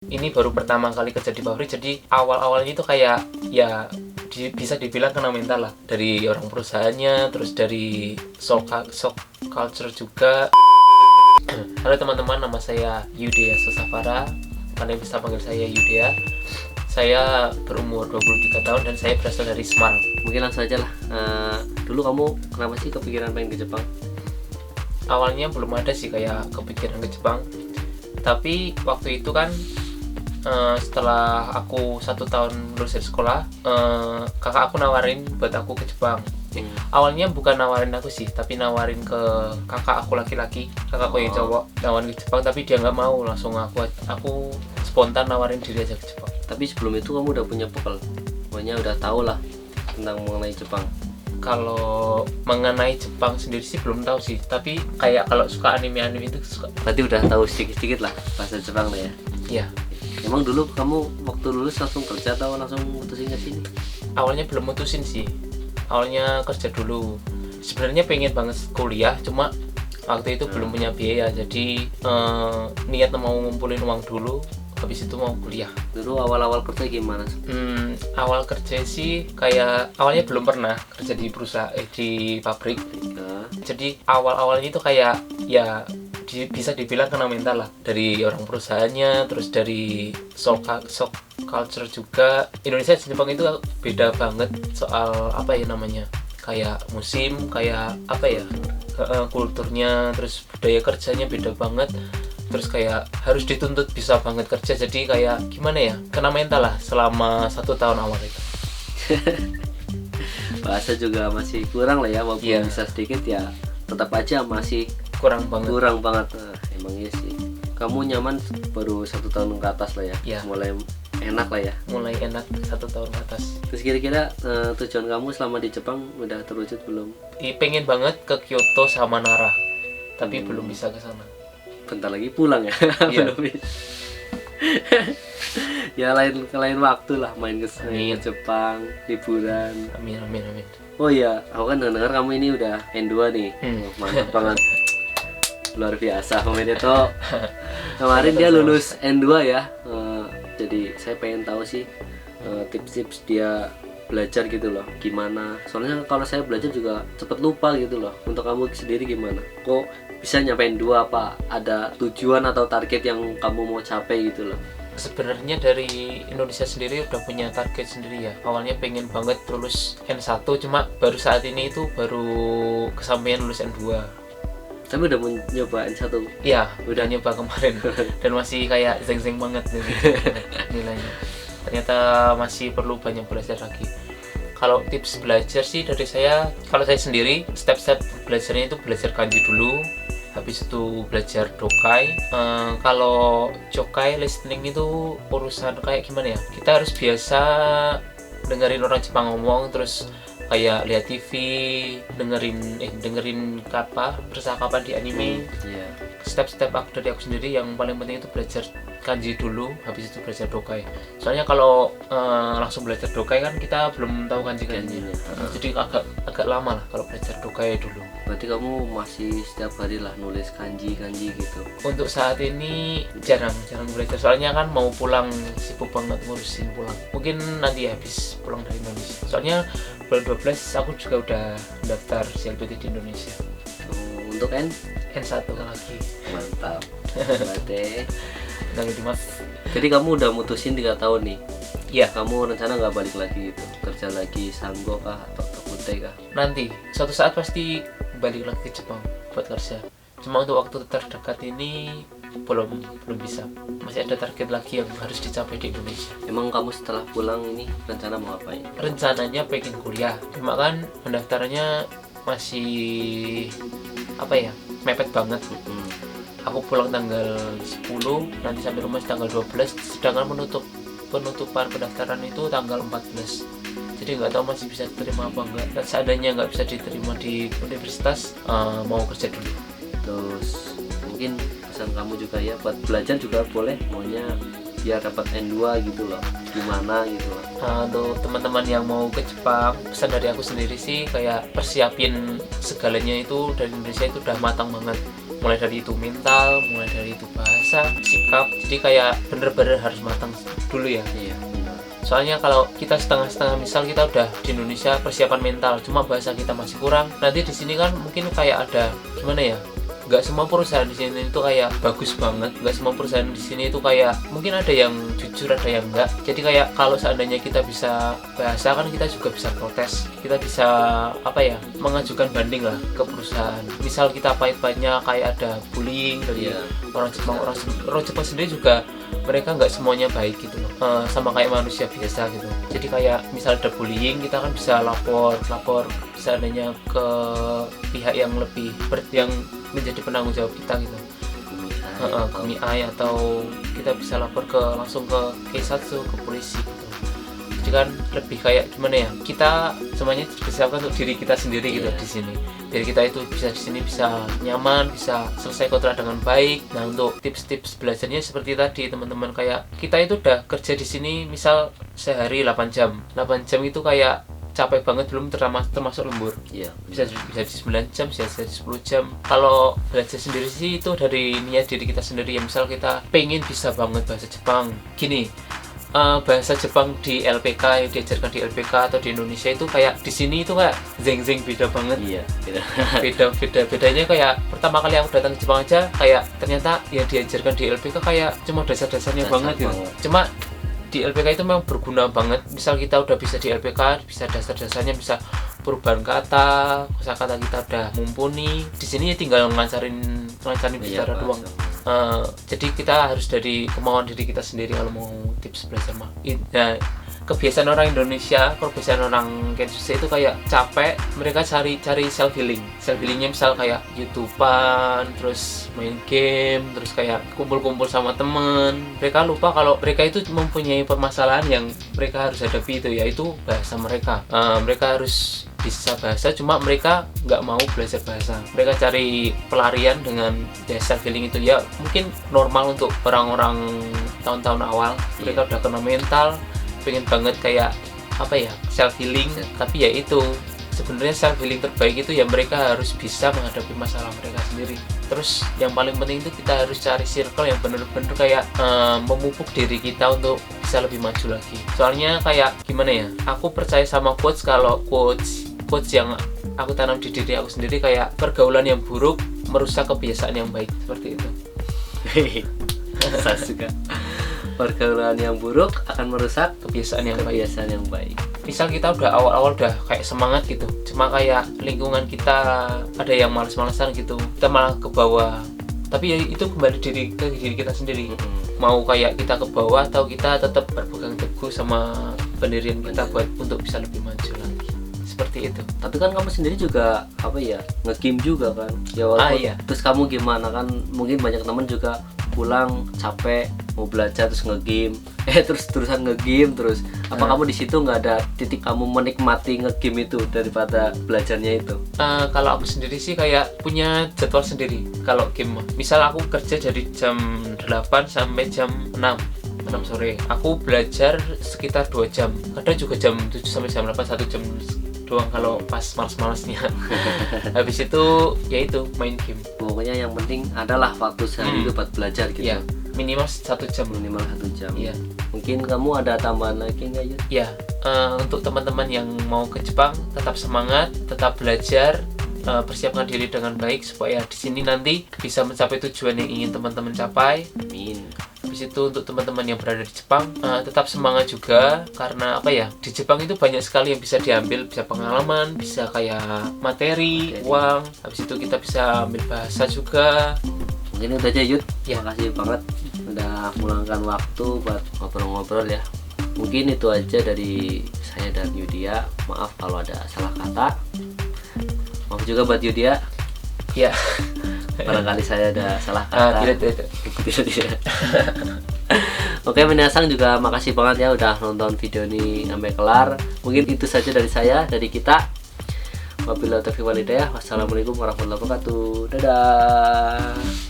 Ini baru pertama kali kerja di pabrik, jadi awal-awalnya itu kayak ya bisa dibilang kena mental lah, dari orang perusahaannya, terus dari shock culture juga. Halo teman-teman, nama saya Yudea Susafara, kalian bisa panggil saya Yudea. Saya berumur 23 tahun dan saya berasal dari Semarang. Mungkin langsung aja lah. Dulu kamu kenapa sih kepikiran pengen ke Jepang? Awalnya belum ada sih kayak kepikiran ke Jepang, tapi waktu itu kan setelah aku 1 tahun lulus dari sekolah, kakak aku nawarin buat aku ke Jepang. Awalnya bukan nawarin aku sih, tapi nawarin ke kakak aku laki-laki, kakakku yang cowok, nawarin ke Jepang, tapi dia nggak mau. Langsung aku spontan nawarin diri aja ke Jepang. Tapi sebelum itu kamu udah punya bekal, pokoknya udah tahu lah tentang mengenai Jepang. Kalau mengenai Jepang sendiri sih belum tahu sih, tapi kayak kalau suka anime-anime itu suka. Berarti udah tahu sedikit-sedikit lah bahasa Jepang lah ya. Iya. Emang dulu kamu waktu lulus langsung kerja atau langsung mutusin ke sini? Awalnya belum mutusin sih. Awalnya kerja dulu. Sebenarnya pengen banget kuliah, cuma waktu itu belum punya biaya. Jadi niat mau ngumpulin uang dulu, habis itu mau kuliah. Dulu awal-awal kerja gimana? Awal kerja sih kayak awalnya belum pernah kerja di perusahaan di pabrik. Jadi awal-awalnya itu kayak ya bisa dibilang kena mental lah, dari orang perusahaannya, terus dari shock culture juga. Indonesia dan Jepang itu beda banget soal apa ya namanya, kayak musim, kayak apa ya, kulturnya, terus budaya kerjanya beda banget. Terus kayak harus dituntut bisa banget kerja, jadi kayak gimana ya, kena mental lah selama 1 tahun awal itu. Bahasa juga masih kurang lah ya, walaupun bisa sedikit ya tetap aja masih kurang banget. Nah, emang iya sih. Kamu nyaman baru 1 tahun ke atas lah ya. Mulai enak lah ya. Mulai enak 1 tahun ke atas. Terus kira-kira tujuan kamu selama di Jepang udah terwujud belum? Pengen banget ke Kyoto sama Nara, tapi belum bisa ke sana. Bentar lagi pulang ya. Iya. Belum bisa. Ya lain waktu lah main ke Jepang, liburan. Amin. Oh iya, aku kan dengar kamu ini udah N2 nih. Mantap banget. Luar biasa Om itu. Kemarin dia lulus N2 ya. Jadi saya pengen tahu sih tips-tips dia belajar gitu loh, gimana. Soalnya kalau saya belajar juga cepet lupa gitu loh. Untuk kamu sendiri gimana? Kok bisa nyampe N2, apa ada tujuan atau target yang kamu mau capai gitu loh? Sebenarnya dari Indonesia sendiri udah punya target sendiri ya. Awalnya pengen banget lulus N1, cuma baru saat ini itu baru kesampaian lulus N2. Tapi udah mau nyoba N1? Iya, udah nyoba kemarin. Dan masih kayak zeng-zeng banget nilainya. Ternyata masih perlu banyak belajar lagi. Kalau tips belajar sih dari saya, kalau saya sendiri step-step belajarnya itu belajar kanji dulu, habis itu belajar dokai. Kalau jokai listening itu urusan kayak gimana ya, kita harus biasa dengerin orang Jepang ngomong, terus kayak lihat TV, dengerin percakapan di anime. Step-step dari aku sendiri yang paling penting itu belajar kanji dulu, habis itu belajar dokai. Soalnya kalau langsung belajar dokai kan kita belum tahu kanji-kanjinya. Jadi agak lama lah kalau belajar dokai dulu. Berarti kamu masih setiap hari lah nulis kanji gitu? Untuk saat ini jarang belajar, soalnya kan mau pulang, sibuk banget ngurusin pulang. Mungkin nanti habis pulang dari Indonesia. Soalnya bulan 12 aku juga udah daftar CLBT di Indonesia. Untuk N1 lagi. Mantap. Berarti Mas. Jadi kamu udah mutusin 3 tahun nih? Iya. Kamu rencana nggak balik lagi gitu? Kerja lagi Sango kah atau Tokute kah? Nanti suatu saat pasti balik lagi ke Jepang buat kerja. Cuma untuk waktu terdekat ini belum bisa. Masih ada target lagi yang harus dicapai di Indonesia. Emang kamu setelah pulang ini rencana mau ngapain? Rencananya pengen kuliah. Cuma kan pendaftarannya masih mepet banget. Aku pulang tanggal 10, nanti sampai rumah tanggal 12, sedangkan penutupan pendaftaran itu tanggal 14. Jadi nggak tahu masih bisa diterima apa enggak. Dan seandainya nggak bisa diterima di universitas, mau kerja dulu. Terus mungkin pesan kamu juga ya, buat belajar juga boleh, maunya biar dapat N2 gitu loh, gimana gitu loh. Untuk teman-teman yang mau ke Jepang, pesan dari aku sendiri sih kayak persiapin segalanya itu dari Indonesia itu udah matang banget. mulai dari itu mental, mulai dari itu bahasa, sikap. Jadi kayak bener-bener harus matang dulu ya. Iya, benar. Soalnya kalau kita setengah-setengah, misal kita udah di Indonesia persiapan mental, cuma bahasa kita masih kurang, nanti di sini kan mungkin kayak ada gimana ya? Nggak semua perusahaan di sini itu kayak bagus banget, nggak semua perusahaan di sini itu kayak mungkin ada yang jujur, ada yang enggak. Jadi kayak kalau seandainya kita bisa bahasa kan kita juga bisa protes, kita bisa apa ya, mengajukan banding lah ke perusahaan. Misal kita pahit-pahitnya kayak ada bullying dari orang Jepang, orang Jepang sendiri juga mereka nggak semuanya baik gitu loh, sama kayak manusia biasa gitu. Jadi kayak misal ada bullying, kita kan bisa lapor seandainya ke pihak yang lebih yang menjadi penanggung jawab kita gitu, KMI, atau kita bisa lapor langsung ke Keisatsu, ke polisi gitu. Jadi kan lebih kayak gimana ya, kita semuanya dipersiapkan untuk diri kita sendiri gitu di sini. Jadi kita itu bisa di sini bisa nyaman, bisa selesai kontrak dengan baik. Nah, untuk tips-tips belajarnya seperti tadi teman-teman, kayak kita itu udah kerja di sini misal sehari 8 jam. 8 jam itu kayak capek banget, belum termasuk lembur. Iya. Bisa di 9 jam, bisa di 10 jam. Kalau belajar sendiri sih itu dari niat diri kita sendiri ya. Misal kita pengen bisa banget bahasa Jepang. Gini, bahasa Jepang di LPK yang diajarkan di LPK atau di Indonesia itu kayak di sini itu kayak zeng beda banget. Iya, bedanya kayak pertama kali aku datang ke Jepang aja kayak ternyata yang diajarkan di LPK kayak cuma dasar-dasarnya banget gitu. Cuma di LPK itu memang berguna banget. Misal kita udah bisa di LPK, bisa dasar-dasarnya, bisa perubahan kata, kosakata kita udah mumpuni. Di sini ya tinggal ngelancarin bicara doang. Jadi kita harus dari kemauan diri kita sendiri kalau mau tips belajar mah. Nah, kebiasaan orang Indonesia, kebiasaan orang Kensuke itu kayak capek, mereka cari self healingnya misal kayak YouTubean, terus main game, terus kayak kumpul-kumpul sama temen. Mereka lupa kalau mereka itu mempunyai permasalahan yang mereka harus hadapi, itu yaitu bahasa mereka. Mereka harus bisa bahasa, cuma mereka nggak mau belajar bahasa. Mereka cari pelarian dengan self healing itu ya. Mungkin normal untuk orang-orang tahun-tahun awal, mereka udah kena mental, pengen banget kayak apa ya, self healing. Tapi ya itu sebenarnya self healing terbaik itu ya mereka harus bisa menghadapi masalah mereka sendiri. Terus yang paling penting itu kita harus cari circle yang bener-bener kayak memupuk diri kita untuk bisa lebih maju lagi. Soalnya kayak gimana ya, aku percaya sama quotes, kalau quotes yang aku tanam di diri aku sendiri kayak pergaulan yang buruk merusak kebiasaan yang baik, seperti itu. Saya suka. Pergaulan yang buruk akan merusak kebiasaan yang baik. Misal kita udah awal-awal udah kayak semangat gitu, cuma kayak lingkungan kita ada yang malas-malasan gitu, kita malah ke bawah. Tapi ya itu kembali ke diri kita sendiri. Mau kayak kita ke bawah atau kita tetap berpegang teguh sama pendirian kita buat untuk bisa lebih maju lagi. Seperti itu. Tapi kan kamu sendiri juga apa ya, nge-game juga kan ya, walaupun iya. Terus kamu gimana kan, mungkin banyak teman juga pulang capek mau belajar terus nge-game, terusan nge-game terus. Apa kamu di situ nggak ada titik kamu menikmati nge-game itu daripada belajarnya itu? Kalau aku sendiri sih kayak punya jadwal sendiri kalau game. Misal aku kerja dari jam 8 sampai jam 6 sore, aku belajar sekitar 2 jam, kadang juga jam 7 sampai jam 8, 1 jam doang kalau pas malas-malasnya. Habis itu ya itu main game. Pokoknya yang penting adalah waktu sehari itu buat belajar gitu. Ya, minimal 1 jam. Minimal 1 jam. Iya. Mungkin kamu ada tambahan lagi nggak, Yud? Ya, untuk teman-teman yang mau ke Jepang tetap semangat, tetap belajar, persiapkan diri dengan baik supaya di sini nanti bisa mencapai tujuan yang ingin teman-teman capai. Amin. Habis itu untuk teman-teman yang berada di Jepang, tetap semangat juga, karena apa ya, di Jepang itu banyak sekali yang bisa diambil, bisa pengalaman, bisa kayak materi, uang. Habis itu kita bisa ambil bahasa juga. Mungkin udah aja, Yud. Ya. Makasih banget udah meluangkan waktu buat ngobrol-ngobrol ya. Mungkin itu aja dari saya dan Yudia. Maaf kalau ada salah kata. Maaf juga buat Yudia. Ya. Barangkali saya ada salah kata. Tidak. Oke, Minasang juga makasih banget ya udah nonton video ini sampai kelar. Mungkin itu saja dari saya, dari kita. Wabillahi taufiq walhidayah. Wassalamualaikum warahmatullahi wabarakatuh. Dadah.